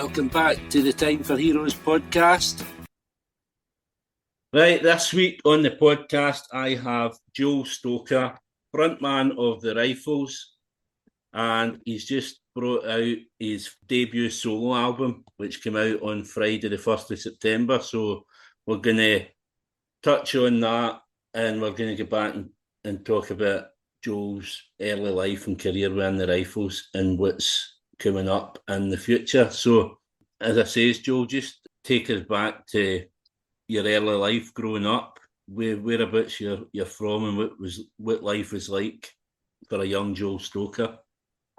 Welcome back to the Time for Heroes podcast. Right, this week on the podcast, I have Joe Stoker, frontman of the Rifles, and he's just brought out his debut solo album, which came out on Friday the 1st of September. So we're going to touch on that, and we're going to go back and talk about Joe's early life and career within the Rifles and what's coming up in the future. So, as I say, Joe, just take us back to your early life growing up. Whereabouts you're from, and what life was like for a young Joe Stoker.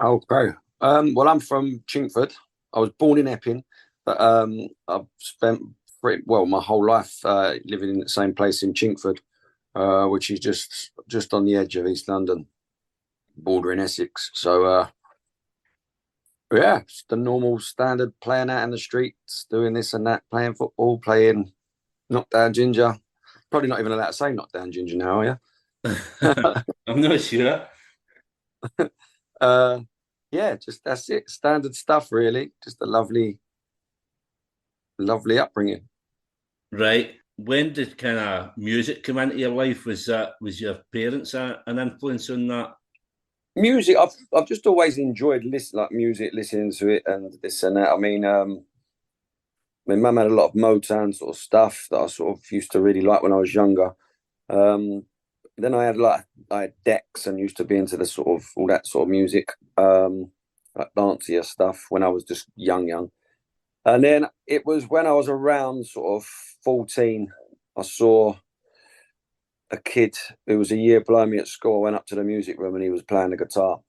Okay. Well, I'm from Chingford. I was born in Epping, but I've spent my whole life living in the same place in Chingford, which is just on the edge of East London, bordering Essex. So, it's the normal standard playing out in the streets, doing this and that, playing football, playing knockdown ginger. Probably not even allowed to say knockdown ginger now, are you? I'm not sure. Just that's it. Standard stuff, really. Just a lovely upbringing. Right. When did kind of music come into your life? Was your parents an influence on that? Music, I've just always enjoyed music, listening to it and this and that. I mean, my mum had a lot of Motown sort of stuff that I sort of used to really like when I was younger. Then I had decks and used to be into the sort of all that sort of music, like dancier stuff when I was just young. And then it was when I was around sort of 14, I saw a kid who was a year below me at school. I went up to the music room and he was playing the guitar.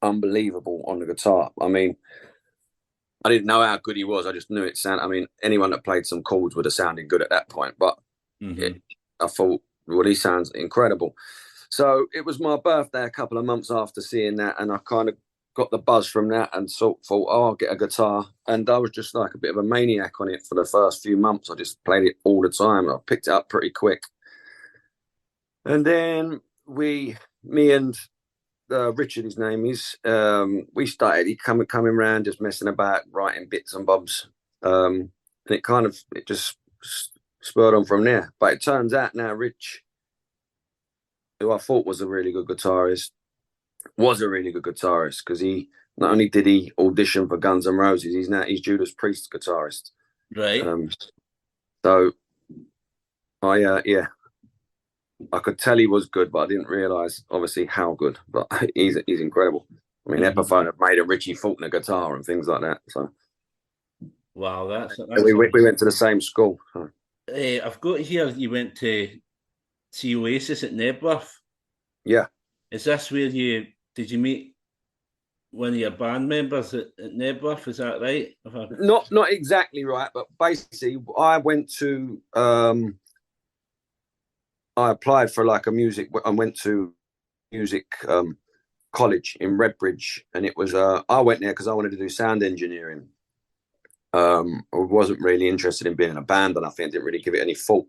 Unbelievable on the guitar. I mean, I didn't know how good he was. I just knew it sounded. I mean, anyone that played some chords would have sounded good at that point. But I thought, well, he sounds incredible. So it was my birthday a couple of months after seeing that, and I kind of got the buzz from that and thought, I'll get a guitar. And I was just like a bit of a maniac on it for the first few months. I just played it all the time. I picked it up pretty quick. And then me and Richard, his name is, we started coming around, just messing about, writing bits and bobs. And it just spurred on from there. But it turns out now Rich, who I thought was a really good guitarist, because he not only did he audition for Guns N' Roses, he's Judas Priest's guitarist. Right. So I could tell he was good, but I didn't realise obviously how good. But he's incredible. I mean, Epiphone have made a Richie Faulkner guitar and things like that. So wow, that's we went to the same school. So. I've got here you went to see Oasis at Nebworth. Yeah. Is this where did you meet one of your band members at Nebworth? Is that right? Not exactly right, but basically I went to I applied for I went to music college in Redbridge, and it was I went there because I wanted to do sound engineering. I wasn't really interested in being in a band, and I think I didn't really give it any thought.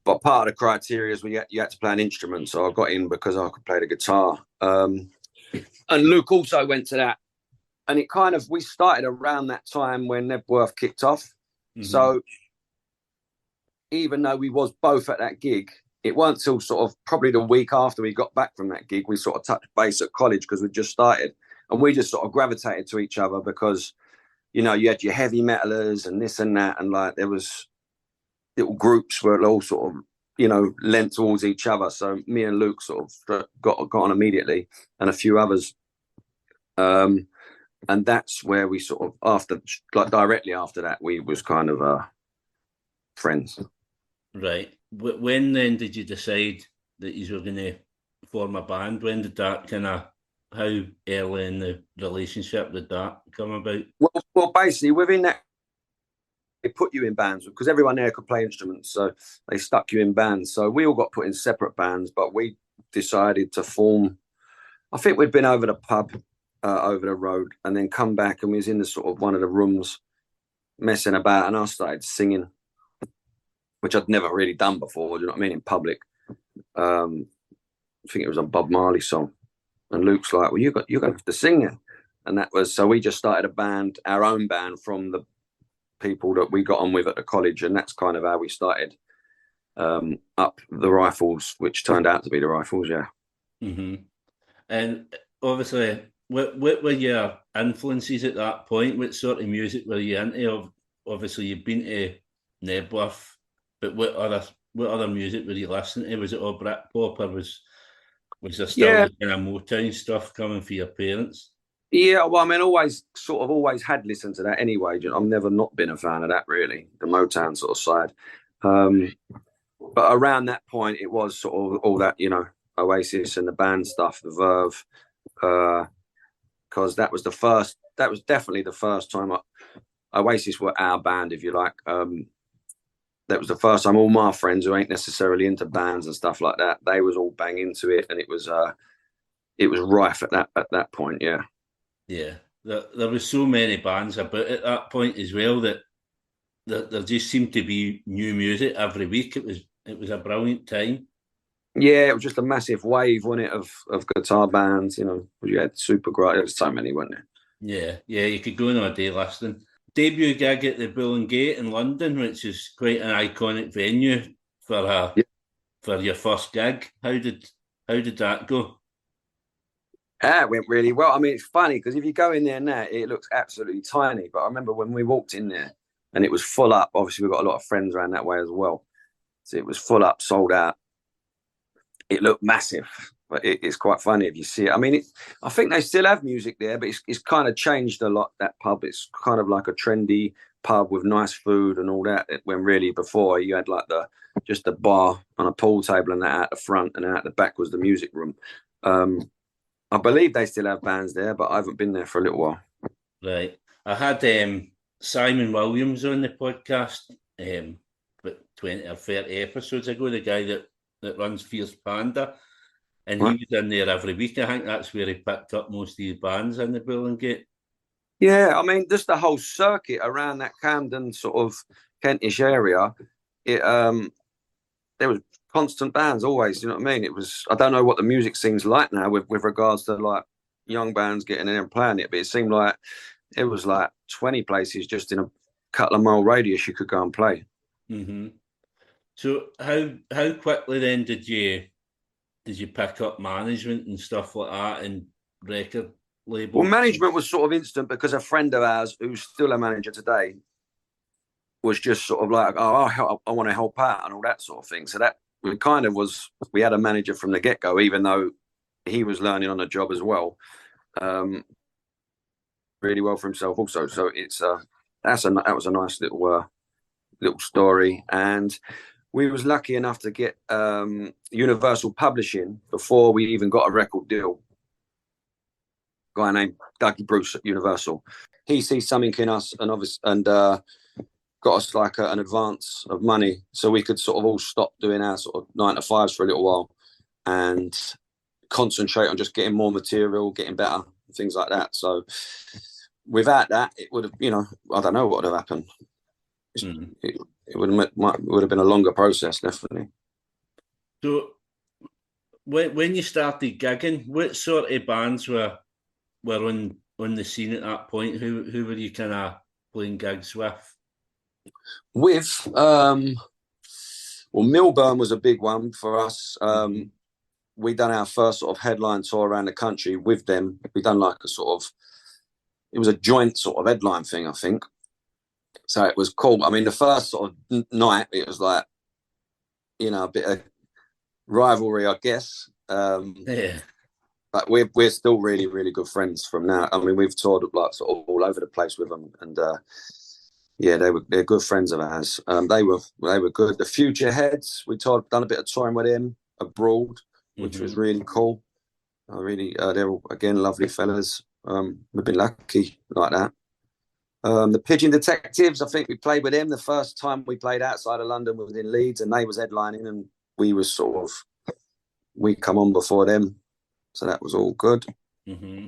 But part of the criteria is you had to play an instrument, so I got in because I could play the guitar. And Luke also went to that, and we started around that time when Nebworth kicked off. Mm-hmm. So even though we was both at that gig, it weren't till sort of probably the week after we got back from that gig, we sort of touched base at college because we just started, and we just sort of gravitated to each other because, you had your heavy metalers and this and that, and like there was little groups where it all sort of, lent towards each other. So me and Luke sort of got on immediately, and a few others. And that's where we sort of directly after that, we was kind of friends. Right. When then did you decide that you were going to form a band? When did that how early in the relationship did that come about? Well, basically within that, they put you in bands because everyone there could play instruments. So they stuck you in bands. So we all got put in separate bands, but we decided to form, I think we'd been over the pub, over the road, and then come back, and we was in the sort of one of the rooms messing about, and I started singing, which I'd never really done before, do you know what I mean, in public. I think it was a Bob Marley song. And Luke's like, well, you're going to have to sing it. and that was so we just started a band, our own band, from the people that we got on with at the college, and that's kind of how we started up the Rifles, which turned out to be the Rifles. Yeah. Mm-hmm. And obviously, what were your influences at that point? What sort of music were you into? Obviously, you've been to Nebworth, but what other music were you listening to? Was it all Britpop, or was there still the kind of Motown stuff coming for your parents? Yeah, well, I mean, always had listened to that anyway. I've never not been a fan of that, really, the Motown sort of side. But around that point, it was sort of all that, Oasis and the band stuff, the Verve, because that was definitely the first time Oasis were our band, if you like. That was the first time all my friends who ain't necessarily into bands and stuff like that, they was all bang into it, and it was rife at that point. Yeah. Yeah, there was so many bands about at that point as well that there just seemed to be new music every week. It was a brilliant time. Yeah, it was just a massive wave, wasn't it, of guitar bands. You had super great. There was so many, wasn't there? Yeah, you could go on a day listening. Debut gig at the Bull and Gate in London, which is quite an iconic venue for your first gig. How did that go? It went really well. I mean, it's funny because if you go in there now, it looks absolutely tiny. But I remember when we walked in there and it was full up. Obviously, we've got a lot of friends around that way as well. So it was full up, sold out. It looked massive, but it's quite funny if you see it. I mean, I think they still have music there, but it's kind of changed a lot, that pub. It's kind of like a trendy pub with nice food and all that, when really before you had like just a bar on a pool table and that out the front, and out the back was the music room. I believe they still have bands there, but I haven't been there for a little while. Right. I had Simon Williams on the podcast about 20 or 30 episodes ago, the guy that runs Fierce Panda, and he was in there every week. I think that's where he picked up most of his bands in the Bull and Gate. Yeah, I mean, just the whole circuit around that Camden sort of Kentish area, there was constant bands always, you know what I mean? It was, I don't know what the music scene's like now with regards to like young bands getting in and playing it, but it seemed like it was like 20 places just in a couple of mile radius you could go and play. Mm-hmm. So how quickly then did you pick up management and stuff like that and record label? Well, management was sort of instant because a friend of ours who's still a manager today was just sort of like, oh, I want to help out and all that sort of thing. So that we had a manager from the get-go, even though he was learning on the job as well, really well for himself also. So it's that was a nice little story. And we was lucky enough to get Universal Publishing before we even got a record deal. A guy named Dougie Bruce at Universal. He sees something in us and got us like an advance of money so we could sort of all stop doing our sort of 9 to 5s for a little while and concentrate on just getting more material, getting better, things like that. So without that, it would have, I don't know what would have happened. It would have been a longer process, definitely. So when you started gigging, what sort of bands were on the scene at that point? Who were you kind of playing gigs with? Milburn was a big one for us. We done our first sort of headline tour around the country with them. We done like it was a joint sort of headline thing, I think. So it was cool. I mean, the first sort of night, it was like, a bit of rivalry, I guess. Yeah. But we're still really, really good friends from now. I mean, we've toured like sort of all over the place with them, and they're good friends of ours. They were good. The Future Heads, done a bit of touring with them abroad, which was really cool. They're all, again, lovely fellas. We've been lucky like that. The Pigeon Detectives, I think we played with them the first time we played outside of London was in Leeds, and they was headlining, and we come on before them, so that was all good. Mm-hmm.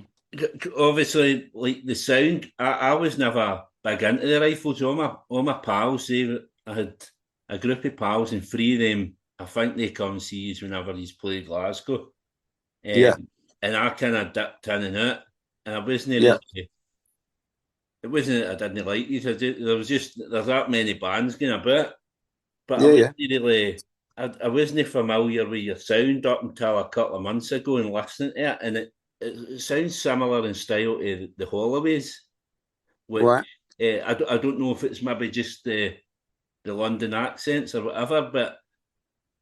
Obviously, like the sound, I was never big into the Rifles. All my pals, I had a group of pals, and 3 of them, I think they come see you whenever you play Glasgow. And I kind of dipped in and out. and I wasn't Yeah. really. It wasn't that I didn't like you. There's that many bands going about, but I Yeah, yeah. wasn't really. I wasn't familiar with your sound up until a couple of months ago and listening to it, and it sounds similar in style to the Holloways, which Right. I don't know if it's maybe just the London accents or whatever, but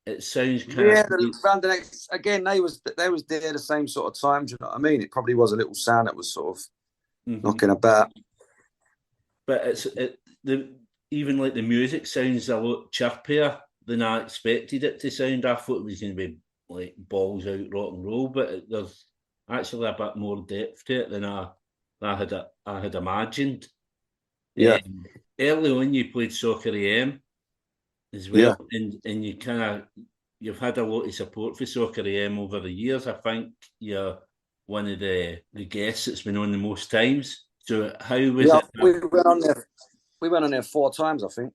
it sounds kind Yeah, of. the London X again. They was there the same sort of time. Do you know what I mean? It probably was a little sound that was sort of Mhm. knocking about. But the even like the music sounds a lot chirpier than I expected it to sound. I thought it was going to be like balls out rock and roll, but there's actually a bit more depth to it than I had imagined. Yeah, Early on, you played Soccer AM as well, yeah. and you've had a lot of support for Soccer AM over the years. I think you're one of the guests that's been on the most times. So how was Yeah, it? we went on there. We went on there 4 times, I think.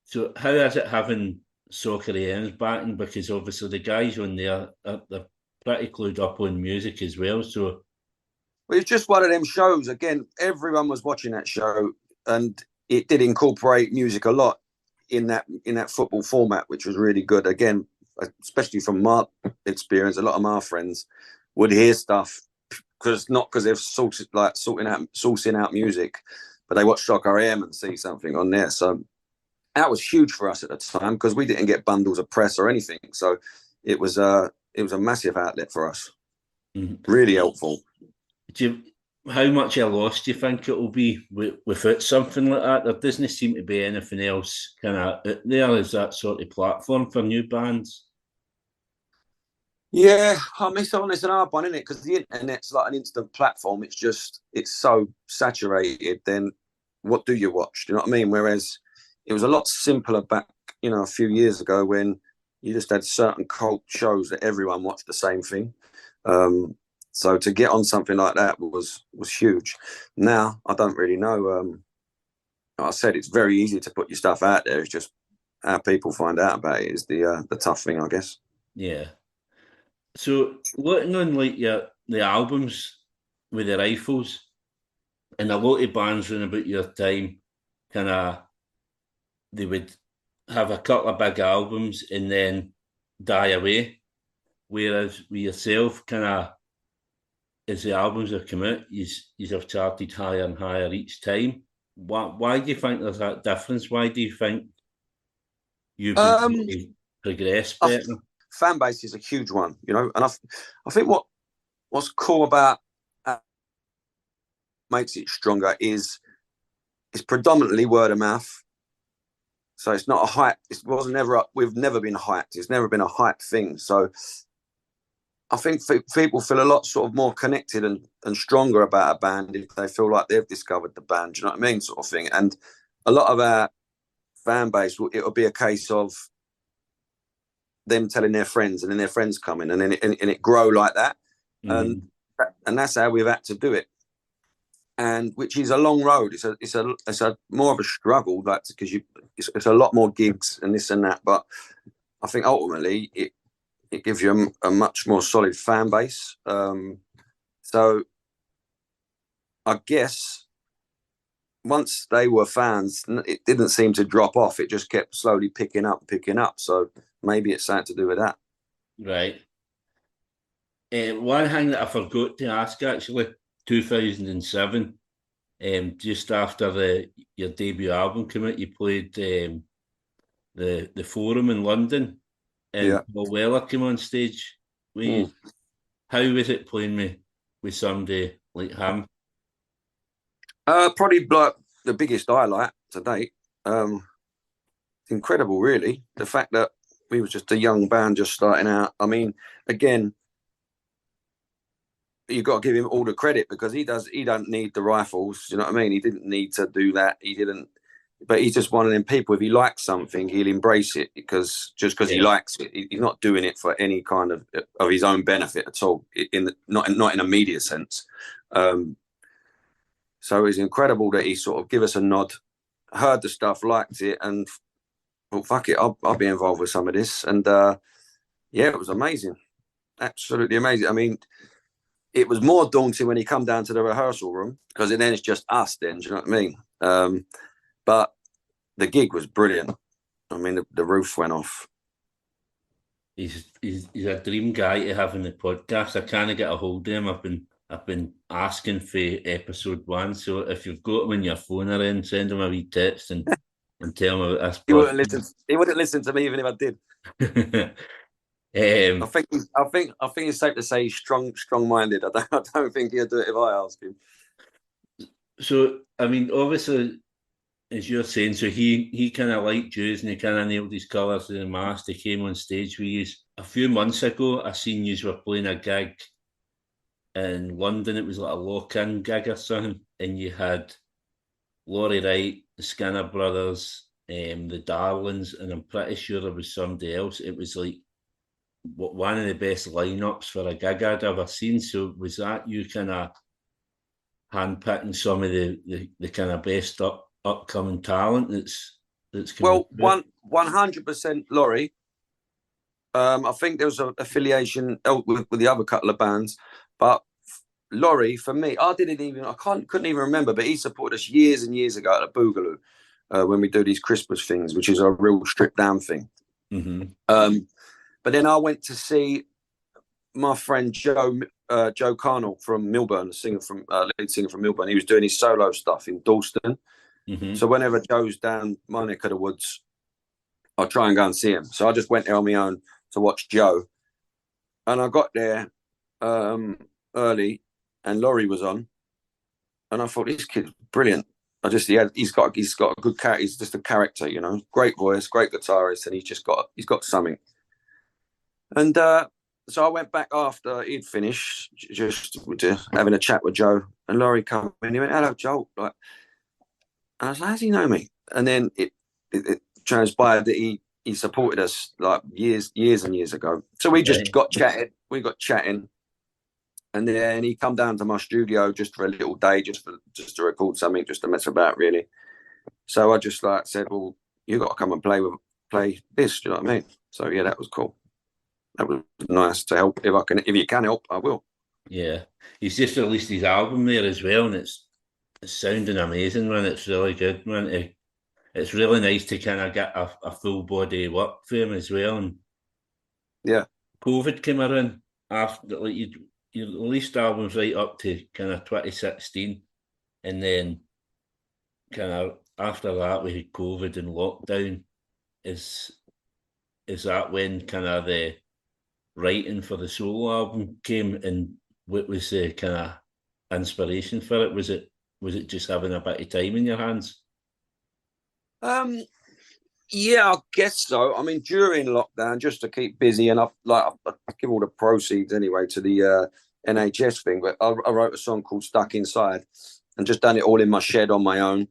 So how is it having Soccer AM's backing? Because obviously the guys on there they're pretty clued up on music as well. So Well, it's just one of them shows. Again, everyone was watching that show, and it did incorporate music a lot in that football format, which was really good. Again, especially from my experience, a lot of my friends would hear stuff because they've sourcing out music, but they watch Shock RM and see something on there. So that was huge for us at the time because we didn't get bundles of press or anything. So it was a massive outlet for us. mhm. Really helpful. do how much a loss do you think it will be without something like that? There doesn't seem to be anything else kind of there as that sort of platform for new bands. Yeah, I miss on this an hard one, isn't it? Because the internet's like an instant platform. It's so saturated. Then what do you watch? Do you know what I mean? Whereas it was a lot simpler back, a few years ago when you just had certain cult shows that everyone watched the same thing. Um, so to get on something like that was huge. Now I don't really know. Like I said, it's very easy to put your stuff out there. It's just how people find out about it is the tough thing, I guess. Yeah. So looking on like the albums with the Rifles and a lot of bands around about your time, kind of they would have a couple of big albums and then die away. Whereas with yourself, kind of as the albums have come out, you have charted higher and higher each time. Why do you think there's that difference? Why do you think you've been Um, able to progress I, better? fan base is a huge one, and I think what's cool about makes it stronger is it's predominantly word of mouth. So it's not a hype. It wasn't ever. We've never been hyped. It's never been a hype thing. So I think people feel a lot sort of more connected and stronger about a band if they feel like they've discovered the band. Do you know what I mean, sort of thing. And a lot of our fan base, it'll be a case of them telling their friends, and then their friends coming, and then it grow like that. And Mm-hmm. and that's how we've had to do it. And which is a long road. It's a more of a struggle, that because it's a lot more gigs and this and that. But I think ultimately it gives you a much more solid fan base. So I guess once they were fans, it didn't seem to drop off. It just kept slowly picking up. So maybe it's something to do with that. Right. One thing that I forgot to ask actually, 2007, just after your debut album came out, you played the Forum in London, and Yeah. Paul Weller came on stage. Hmm. How was it playing with somebody like him? Probably like the biggest highlight to date. It's incredible, really. The fact that we was just a young band just starting out. I mean, again, you've got to give him all the credit because he don't need the rifles. You know what I mean? He didn't need to do that. He didn't, but he's just one of them people. If he likes something, he'll embrace it because he Yeah. likes it. He's not doing it for any kind of his own benefit at all. Not in a media sense. So it's incredible that he sort of give us a nod, heard the stuff, liked it, and thought, fuck it, I'll be involved with some of this. And yeah, it was amazing, absolutely amazing. I mean, it was more daunting when he come down to the rehearsal room, because then it's just us then, do you know what I mean? But the gig was brilliant. I mean, the roof went off. He's a dream guy to have in the podcast. I can't get a hold of him. I've been asking for episode 1. So if you've got him on your phone or in, send him a wee text and tell him about this podcast. He wouldn't listen to me even if I did. I think it's safe to say he's strong-minded. I don't think he'll do it if I ask him. So I mean, obviously, as you're saying, so he kind of liked Jews and he kind of nailed his colours to the mast. He came on stage with you. A few months ago, I seen you were playing a gig in London. It was like a lock-in gig or something, and you had Laurie Wright, the Skinner Brothers, the Darlings, and I'm pretty sure there was somebody else. It was like one of the best lineups for a gig I'd ever seen. So was that you kind of handpicking some of the kind of best upcoming talent that's coming? Well, 100% Laurie. I think there was an affiliation with the other couple of bands, but Laurie, for me, couldn't even remember, but he supported us years and years ago at the Boogaloo when we do these Christmas things, which is a real stripped down thing. Mm-hmm. But then I went to see my friend Joe Carnell from Milburn, lead singer from Milburn. He was doing his solo stuff in Dalston. Mm-hmm. So whenever Joe's down my neck of the woods, I'll try and go and see him. So I just went there on my own to watch Joe. And I got there early and Laurie was on. And I thought, this kid's brilliant. He's got a good character. He's just a character, you know, great voice, great guitarist, and he's got something. And so I went back after he'd finished, just having a chat with Joe. And Laurie came in and he went, "Hello, Joel." And I was like, "How does he know me?" And then it transpired that he supported us like years and years ago. So we just got chatted. We got chatting. And then he come down to my studio just for a little day, just to record something, just to mess about, really. So I just said, "Well, you got to come and play this." Do you know what I mean? So yeah, that was cool. That was nice to help. If you can help, I will. Yeah, he's just released his album there as well, and it's sounding amazing, man. It's really good, man. It's really nice to kind of get a full body work for him as well. And yeah, COVID came around after, like, you released albums right up to kind of 2016, and then kind of after that we had COVID and lockdown. Is that when kind of the writing for the solo album came, and what was the kind of inspiration for it? Was it just having a bit of time in your hands? Yeah, I guess so. I mean, during lockdown, just to keep busy, and I give all the proceeds anyway to the NHS thing. But I wrote a song called "Stuck Inside," and just done it all in my shed on my own.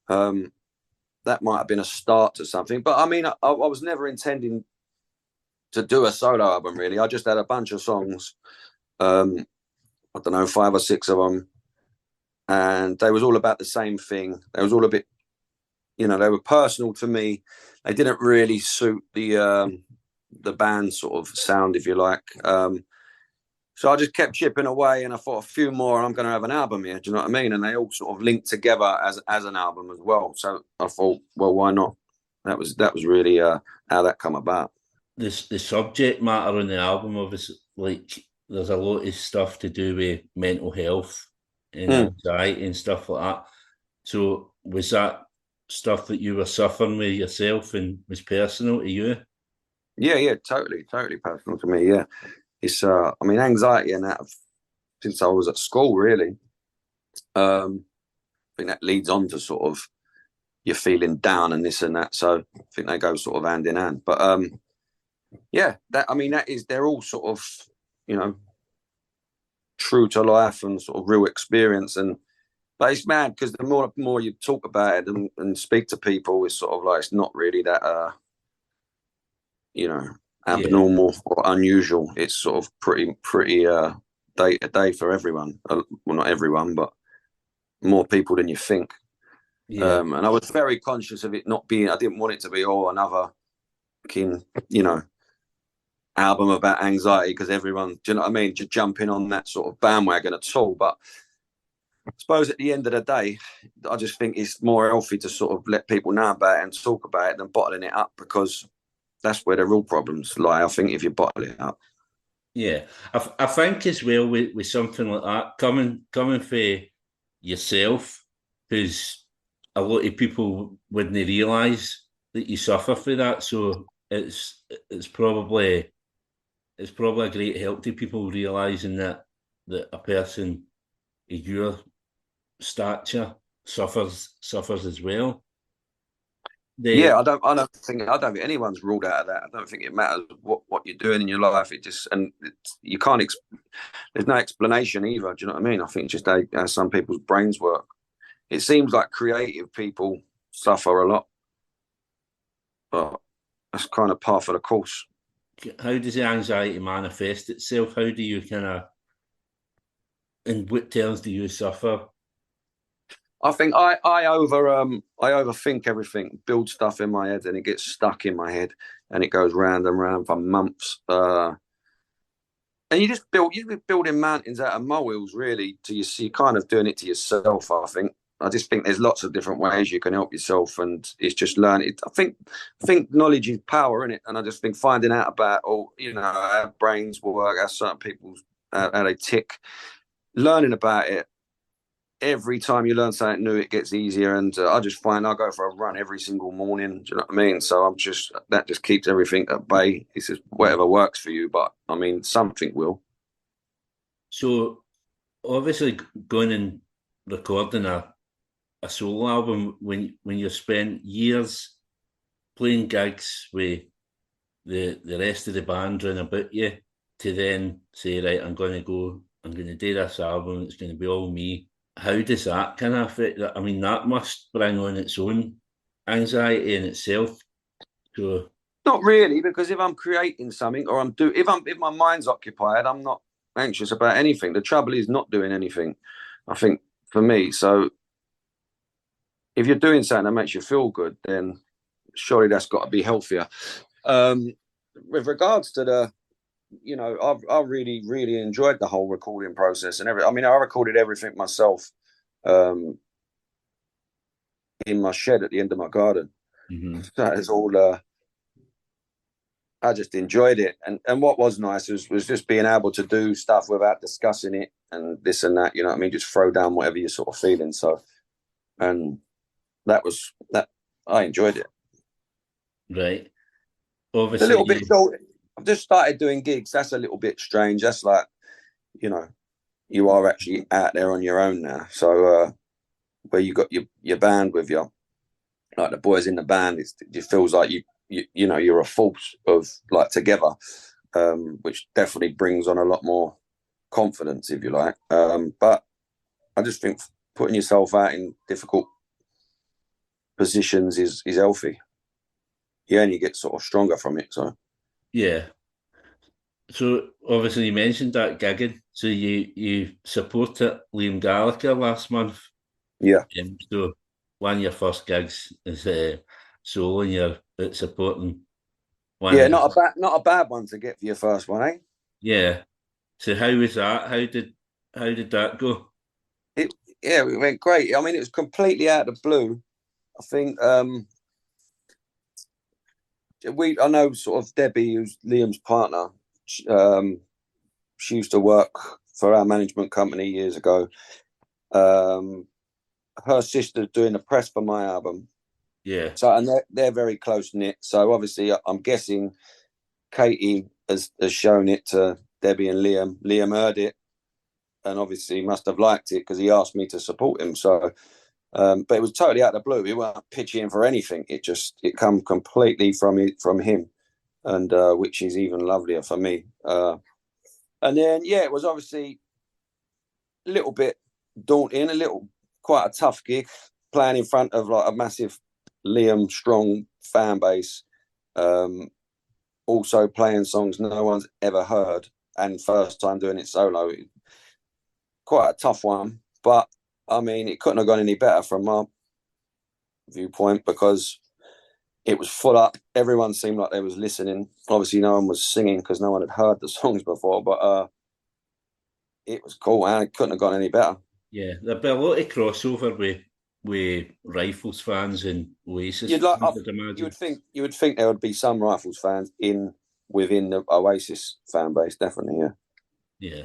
That might have been a start to something. But I mean, I was never intending to do a solo album, really. I just had a bunch of songs. I don't know, 5 or 6 of them, and they was all about the same thing. They was all a bit, you know, they were personal to me. They didn't really suit the band sort of sound, if you like. So I just kept chipping away, and I thought, a few more, I'm going to have an album here. Do you know what I mean? And they all sort of linked together as an album as well. So I thought, well, why not? That was really how that come about. The subject matter on the album, obviously, like, there's a lot of stuff to do with mental health and anxiety and stuff like that. So was that stuff that you were suffering with yourself and was personal to you? Yeah, totally personal to me. Yeah, it's I mean, anxiety and that since I was at school, really. I think that leads on to sort of you're feeling down and this and that. So I think they go sort of hand in hand. But yeah, they're all sort of, you know, true to life and sort of real experience. But it's mad because the more you talk about it and speak to people, it's sort of like, it's not really that you know, abnormal or unusual. It's sort of pretty day to day for everyone. Well, not everyone, but more people than you think. Yeah. And I was very conscious of it not being. I didn't want it to be another you know, album about anxiety because everyone, do you know what I mean, just jumping on that sort of bandwagon at all. But I suppose at the end of the day, I just think it's more healthy to sort of let people know about it and talk about it than bottling it up, because that's where the real problems lie. I think if you bottle it up. Yeah, I think as well with something like that coming for yourself, because a lot of people wouldn't realise that you suffer for that. So it's probably a great help to people realising that a person of your stature suffers as well. Yeah, I don't think anyone's ruled out of that. I don't think it matters what you're doing in your life. It just, and you can't. There's no explanation either. Do you know what I mean? I think just how some people's brains work. It seems like creative people suffer a lot, but that's kind of par for the course. How does the anxiety manifest itself? How do you in what terms do you suffer? I think I overthink everything, build stuff in my head, and it gets stuck in my head, and it goes round and round for months. And you're building mountains out of molehills, really. You're kind of doing it to yourself. I just think there's lots of different ways you can help yourself, and it's just learning. I think knowledge is power, isn't it? And I just think finding out about how brains work, how certain people how they tick, learning about it. Every time you learn something new, it gets easier. And I just find I go for a run every single morning. Do you know what I mean? So that just keeps everything at bay. It's just whatever works for you. But I mean, something will. So obviously going and recording a solo album when you spent years playing gigs with the rest of the band round about you, to then say, right, I'm going to do this album, it's going to be all me. How does that kind of affect that? I mean, that must bring on its own anxiety in itself. So not really, because if I'm creating something or if my mind's occupied, I'm not anxious about anything. The trouble is not doing anything, I think, for me. So if you're doing something that makes you feel good, then surely that's got to be healthier. With regards to I really, really enjoyed the whole recording process and everything. I mean, I recorded everything myself in my shed at the end of my garden. mm-hmm. That is all. I just enjoyed it, and what was nice was just being able to do stuff without discussing it and this and that. You know what I mean? Just throw down whatever you're sort of feeling. So, and that I enjoyed it. Right. Obviously, a little bit. So I've just started doing gigs. That's a little bit strange. That's like, you are actually out there on your own now. So where you got your band with you, like the boys in the band, it feels like you're a force of like together, which definitely brings on a lot more confidence, if you like. But I just think putting yourself out in difficult positions is healthy. You only get sort of stronger from it. So yeah. So obviously you mentioned that gigging. So you supported Liam Gallagher last month. yeah. So one of your first gigs is solo, and you're supporting one. Yeah, not a bad one to get for your first one, eh? Yeah. So how was that? How did that go? It went great. I mean, it was completely out of the blue. I think I know sort of Debbie, who's Liam's partner. She used to work for our management company years ago. Her sister's doing the press for my album. Yeah. So, and they're very close knit. So obviously, I'm guessing Katie has shown it to Debbie and Liam. Liam heard it, and obviously must have liked it because he asked me to support him. So, but it was totally out of the blue. He wasn't pitching for anything. It come completely from him, and which is even lovelier for me. And then it was obviously a little bit daunting, quite a tough gig, playing in front of like a massive Liam strong fan base. Also playing songs no one's ever heard, and first time doing it solo. Quite a tough one, but I mean, it couldn't have gone any better from my viewpoint, because it was full up. Everyone seemed like they was listening. Obviously, no one was singing because no one had heard the songs before, but it was cool, and it couldn't have gone any better. Yeah, there'd be a lot of crossover with Rifles fans and Oasis You'd like, fans, I'd imagine. you would think there would be some Rifles fans within the Oasis fan base, definitely. Yeah. Yeah.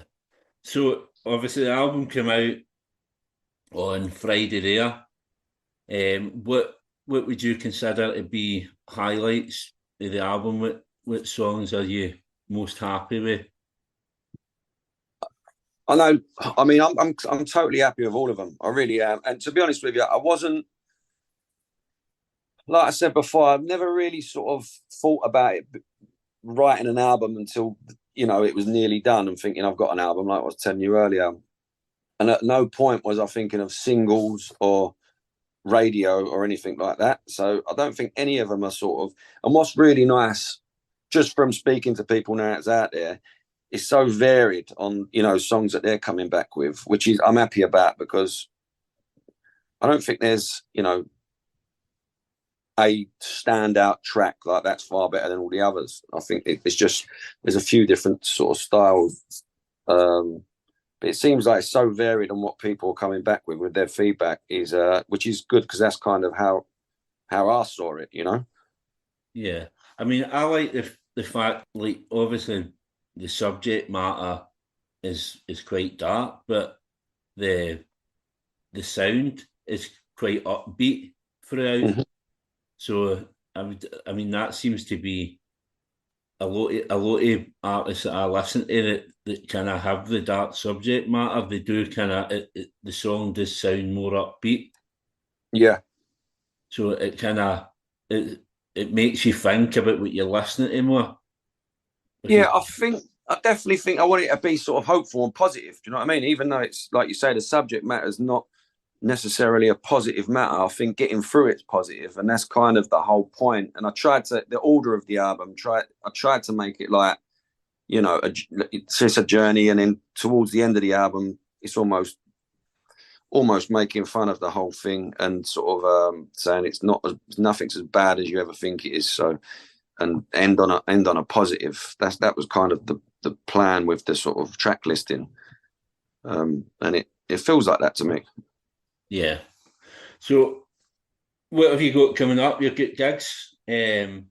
So obviously the album came out on Friday there. What would you consider to be highlights of the album? What songs are you most happy with? I know. I mean, I'm totally happy with all of them. I really am. And to be honest with you, I wasn't, like I said before, I've never really sort of thought about it, writing an album until, it was nearly done and thinking I've got an album, like I was telling you earlier. And at no point was I thinking of singles or radio or anything like that. So I don't think any of them are sort of. And what's really nice, just from speaking to people now it's out there, it's so varied on songs that they're coming back with, which is I'm happy about, because I don't think there's a standout track like that's far better than all the others. I think it's just there's a few different sort of styles, but it seems like it's so varied on what people are coming back with their feedback is which is good, because that's kind of how I saw it. Yeah, I mean, I like the fact, like, obviously the subject matter is quite dark, but the sound is quite upbeat throughout. Mm-hmm. So I mean, that seems to be a lot of artists that I listen to that kind of have the dark subject matter. They do kind of the song does sound more upbeat. Yeah. So it kind of it makes you think about what you're listening to more. Yeah, I definitely think I want it to be sort of hopeful and positive. Do you know what I mean? Even though it's like you say, the subject matter is not necessarily a positive matter. I think getting through it's positive, and that's kind of the whole point. And I tried to the order of the album. I tried to make it like it's just a journey, and then towards the end of the album, it's almost making fun of the whole thing and sort of saying nothing's as bad as you ever think it is. So, and end on a positive. That was kind of the plan with the sort of track listing, and it feels like that to me. Yeah. So, what have you got coming up? You've got gigs throughout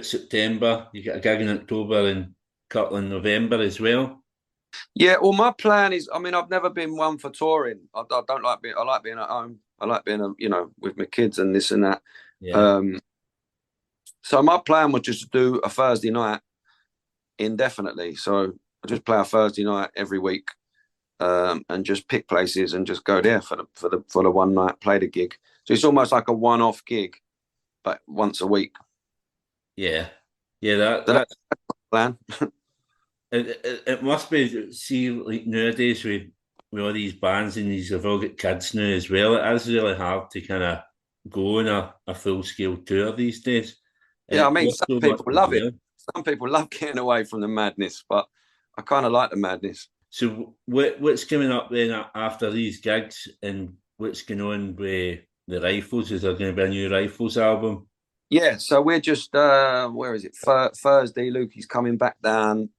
September. You got a gig in October and a couple in November as well. Yeah, well, my plan is, I mean, I've never been one for touring. I don't like being. I like being at home. I like being, with my kids and this and that. Yeah. So my plan was just to do a Thursday night indefinitely. So I just play a Thursday night every week, and just pick places and just go there for the one night, play the gig. So it's almost like a one-off gig, but once a week. Yeah. Yeah. That's the plan. It must be, see, like nowadays with all these bands and these have all got kids now as well. It is really hard to kind of go on a full scale tour these days. Yeah, I mean, some people love it. Some people love getting away from the madness, but I kind of like the madness. So what's coming up then after these gigs, and what's going on with the Rifles? Is there going to be a new Rifles album? Yeah, so we're just where is it? Thursday, Lukey's coming back down.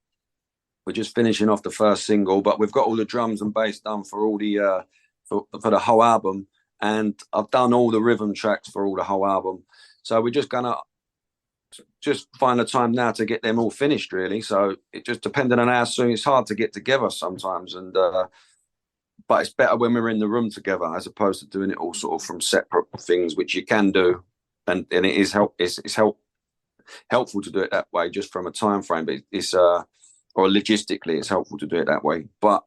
We're just finishing off the first single, but we've got all the drums and bass done for all the for the whole album, and I've done all the rhythm tracks for all the whole album. So we're just gonna find the time now to get them all finished, really. So it just depending on how soon. It's hard to get together sometimes, and but it's better when we're in the room together as opposed to doing it all sort of from separate things, which you can do, and it is helpful to do it that way, just from a time frame. But it's or logistically, it's helpful to do it that way, but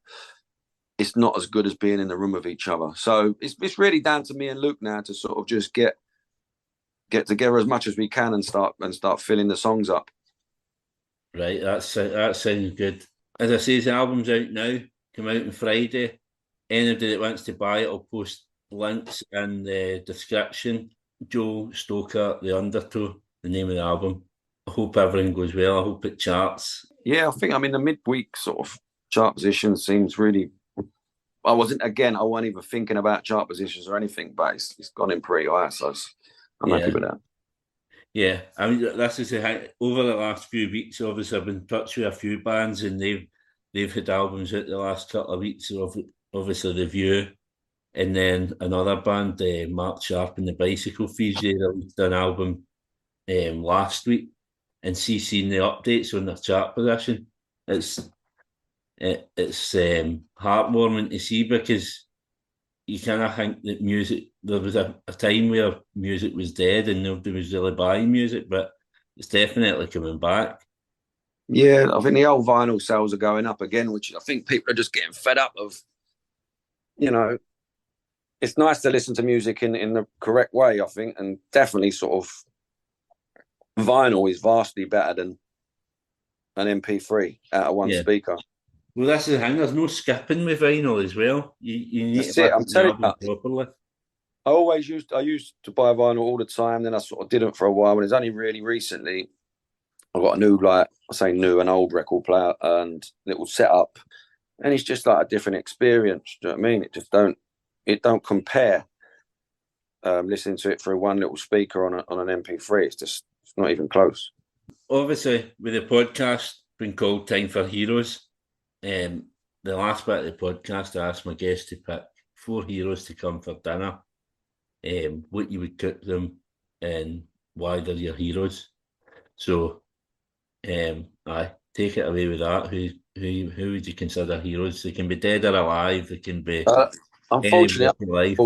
it's not as good as being in the room with each other. So it's really down to me and Luke now to sort of just get together as much as we can and start filling the songs up. Right, that sounds good. As I say, the album's out now. Come out on Friday. Anybody that wants to buy it, I'll post links in the description. Joe Stoker, The Undertow, the name of the album. I hope everything goes well. I hope it charts. Yeah, I think the midweek sort of chart position seems really. I wasn't even thinking about chart positions or anything, but it's gone in pretty high. So I'm happy with that. Yeah, I mean this is over the last few weeks. Obviously, I've been in touch with a few bands, and they've had albums out the last couple of weeks. Obviously, The View, and then another band, Mark Sharp and the Bicycle Thieves, they released an album last week, and seeing the updates on their chart position, it's heartwarming to see, because you kind of think that music, there was a time where music was dead and nobody was really buying music, but it's definitely coming back. Yeah, I think the old vinyl sales are going up again, which I think people are just getting fed up of. You know, it's nice to listen to music in the correct way, I think, and definitely sort of vinyl is vastly better than an MP3 out of one speaker. Well, that's the thing. There's no skipping with vinyl as well. You need that's to it. I'm telling you, properly. I used to buy vinyl all the time. Then I sort of didn't for a while, and it's only really recently I got a new, an old record player and little setup, and it's just like a different experience. Do you know what I mean? It don't compare. Listening to it through one little speaker on an MP3, it's not even close. Obviously, with the podcast being called Time for Heroes, the last bit of the podcast, I asked my guests to pick 4 heroes to come for dinner, what you would cook them, and why they're your heroes. So, I take it away with that. Who would you consider heroes? They can be dead or alive. They can be unfortunately life.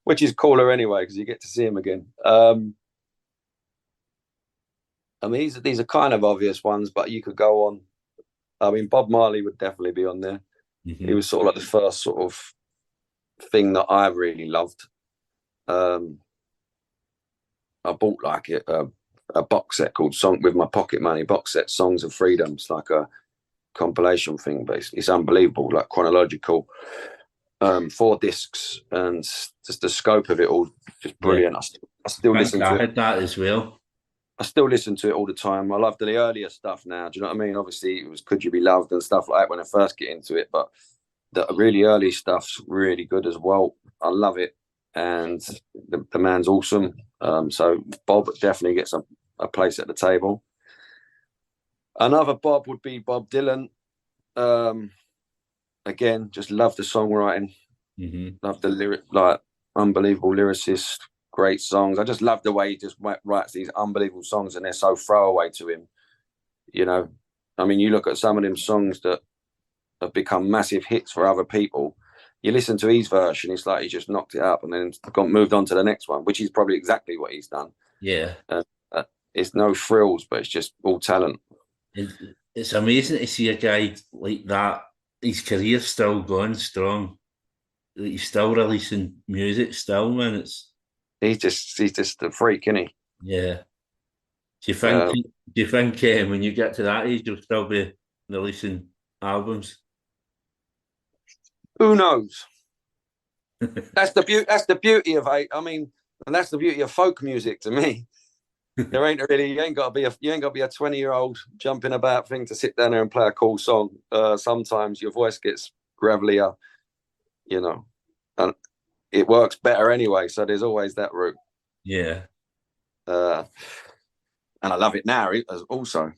Which is cooler anyway, because you get to see him again. I mean, these are kind of obvious ones, but you could go on. I mean, Bob Marley would definitely be on there. Mm-hmm. He was sort of like the first sort of thing that I really loved. I bought like a box set called "Song" with my pocket money box set, Songs of Freedom. It's like a compilation thing, basically. It's unbelievable, like chronological. 4 discs, and just the scope of it all, just brilliant. Yeah. I still listen to it. I had that as well. I still listen to it all the time. I love the earlier stuff now. Do you know what I mean? Obviously, it was "Could You Be Loved" and stuff like that when I first get into it, but the really early stuff's really good as well. I love it, and the man's awesome. So Bob definitely gets a place at the table. Another Bob would be Bob Dylan. Again, just love the songwriting, love the lyric, like unbelievable lyricist, great songs. I just love the way he just writes these unbelievable songs, and they're so throwaway to him. You know, I mean, you look at some of them songs that have become massive hits for other people. You listen to his version, it's like he just knocked it up and then moved on to the next one, which is probably exactly what he's done. Yeah, it's no frills, but it's just all talent. It's amazing to see a guy like that. His career's still going strong. He's still releasing music still, man. He's just a freak, isn't he? Yeah. Do you think when you get to that age you'll still be releasing albums? Who knows? That's the beauty of it. I mean, and that's the beauty of folk music to me. You ain't got to be a 20-year-old jumping about thing to sit down there and play a cool song. Sometimes your voice gets gravelier, you know, and it works better anyway. So there's always that route. Yeah. And I love it now also.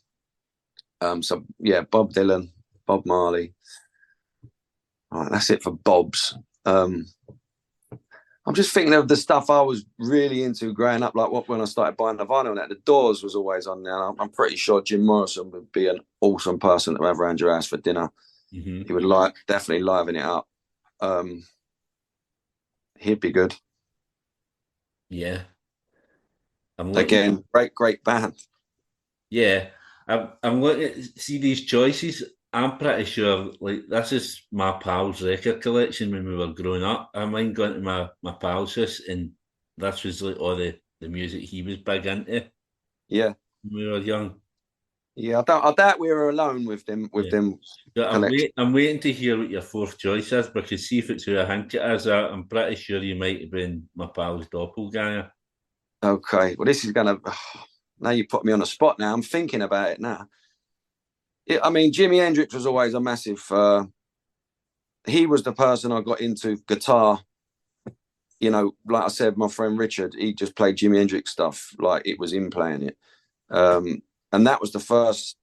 So yeah, Bob Dylan, Bob Marley. All right, that's it for Bob's. I'm just thinking of the stuff I was really into growing up, like when I started buying the vinyl. The Doors was always on there. I'm pretty sure Jim Morrison would be an awesome person to have around your house for dinner. Mm-hmm. He would definitely liven it up. He'd be good. Yeah. Again, great band. Yeah, I'm looking at see these choices. I'm pretty sure, like, this is my pal's record collection when we were growing up. I mind going to my pal's house, and this was like all the music he was big into. Yeah, when we were young. Yeah, I doubt we were alone with them. I'm waiting to hear what your 4th choice is, because see if it's who I think it is. I'm pretty sure you might have been my pal's doppelganger. Okay, well, this is gonna. Now you put me on the spot. Now I'm thinking about it now. I mean, Jimi Hendrix was always a massive. He was the person I got into guitar. you know, like I said, my friend Richard, he just played Jimi Hendrix stuff like it was him playing it. And that was the first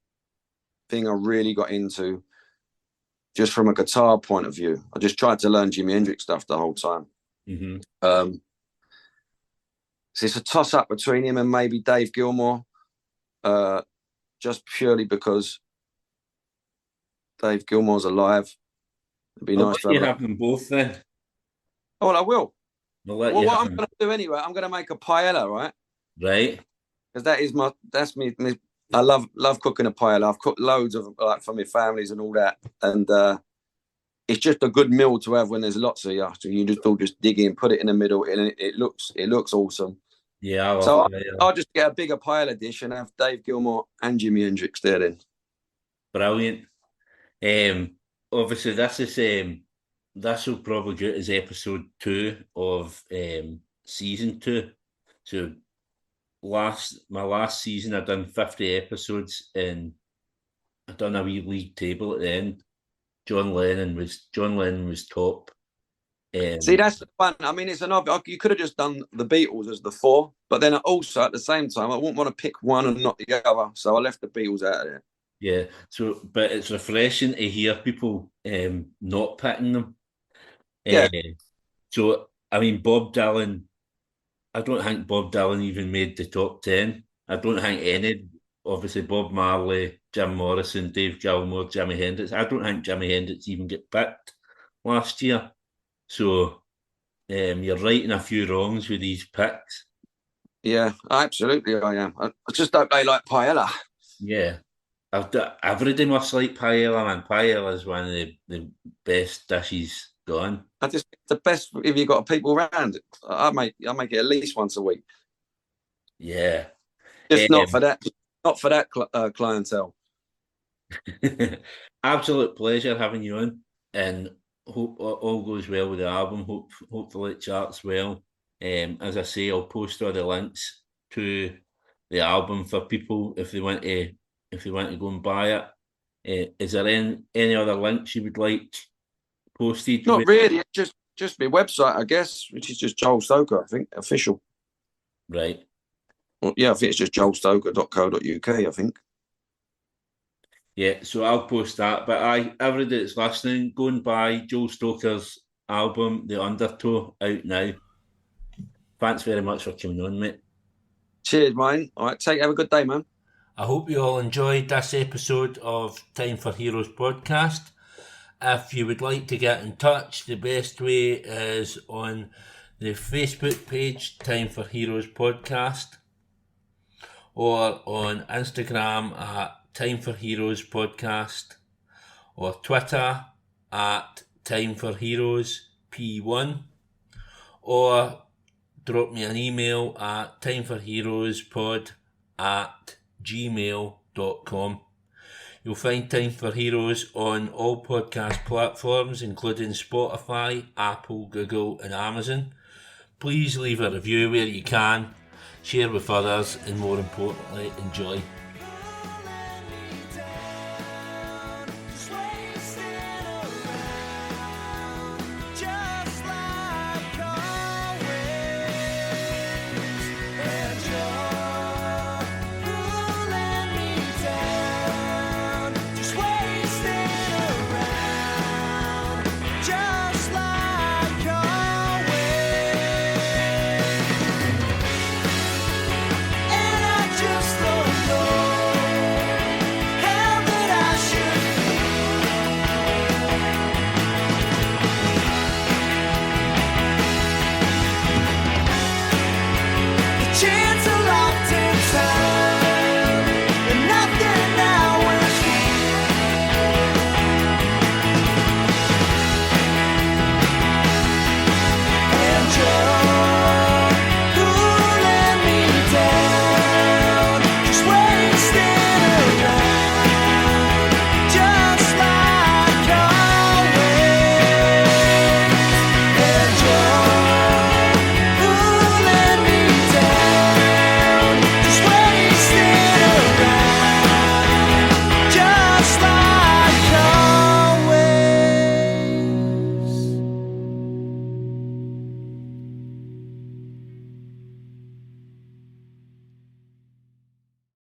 thing I really got into, just from a guitar point of view. I just tried to learn Jimi Hendrix stuff the whole time. Mm-hmm. So it's a toss-up between him and maybe Dave Gilmour, just purely because Dave Gilmour's alive. It'd be nice to have them both then. Oh, well, I will. Well, what I'm going to do anyway, I'm going to make a paella, right? Right. Because that's me. I love cooking a paella. I've cooked loads of like for my families and all that, and it's just a good meal to have when there's lots of you. So you just dig in, put it in the middle, and it looks awesome. Yeah, I'll just get a bigger paella dish and have Dave Gilmour and Jimi Hendrix there then. Brilliant. Obviously, this will probably go as episode 2 of season 2. So my last season, I've done 50 episodes, and I've done a wee league table at the end. John Lennon was top. See, that's the fun. I mean, it's you could have just done the Beatles as the 4, but then also at the same time, I wouldn't want to pick one and not the other, so I left the Beatles out of it. Yeah, but it's refreshing to hear people not picking them. Yeah. So, I mean, Bob Dylan, I don't think Bob Dylan even made the top 10. I don't think any, obviously Bob Marley, Jim Morrison, Dave Gilmour, Jimi Hendrix. I don't think Jimi Hendrix even get picked last year. So you're right in a few wrongs with these picks. Yeah, absolutely I am. I just don't like paella. Yeah. Everybody must like paella, man. Paella is one of the best dishes going. I just the best if you got people around. I make it at least once a week. Yeah, just not for that clientele. Absolute pleasure having you on, and hope all goes well with the album. Hopefully it charts well. As I say, I'll post all the links to the album for people if they want to go and buy it. Is there any other links you would like posted? Not really, just my website, I guess, which is just Joel Stoker, I think, official. Right. Well, yeah, I think it's just joelstoker.co.uk, I think. Yeah, so I'll post that. But everybody that's listening, go and buy Joel Stoker's album, The Undertow, out now. Thanks very much for coming on, mate. Cheers, mate. All right, have a good day, man. I hope you all enjoyed this episode of Time for Heroes podcast. If you would like to get in touch, the best way is on the Facebook page, Time for Heroes podcast, or on Instagram at Time for Heroes podcast, or Twitter at Time for Heroes P1, or drop me an email at timeforheroespod@gmail.com. You'll find Time for Heroes on all podcast platforms, including Spotify, Apple, Google and Amazon. Please leave a review where you can, share with others, and more importantly, enjoy.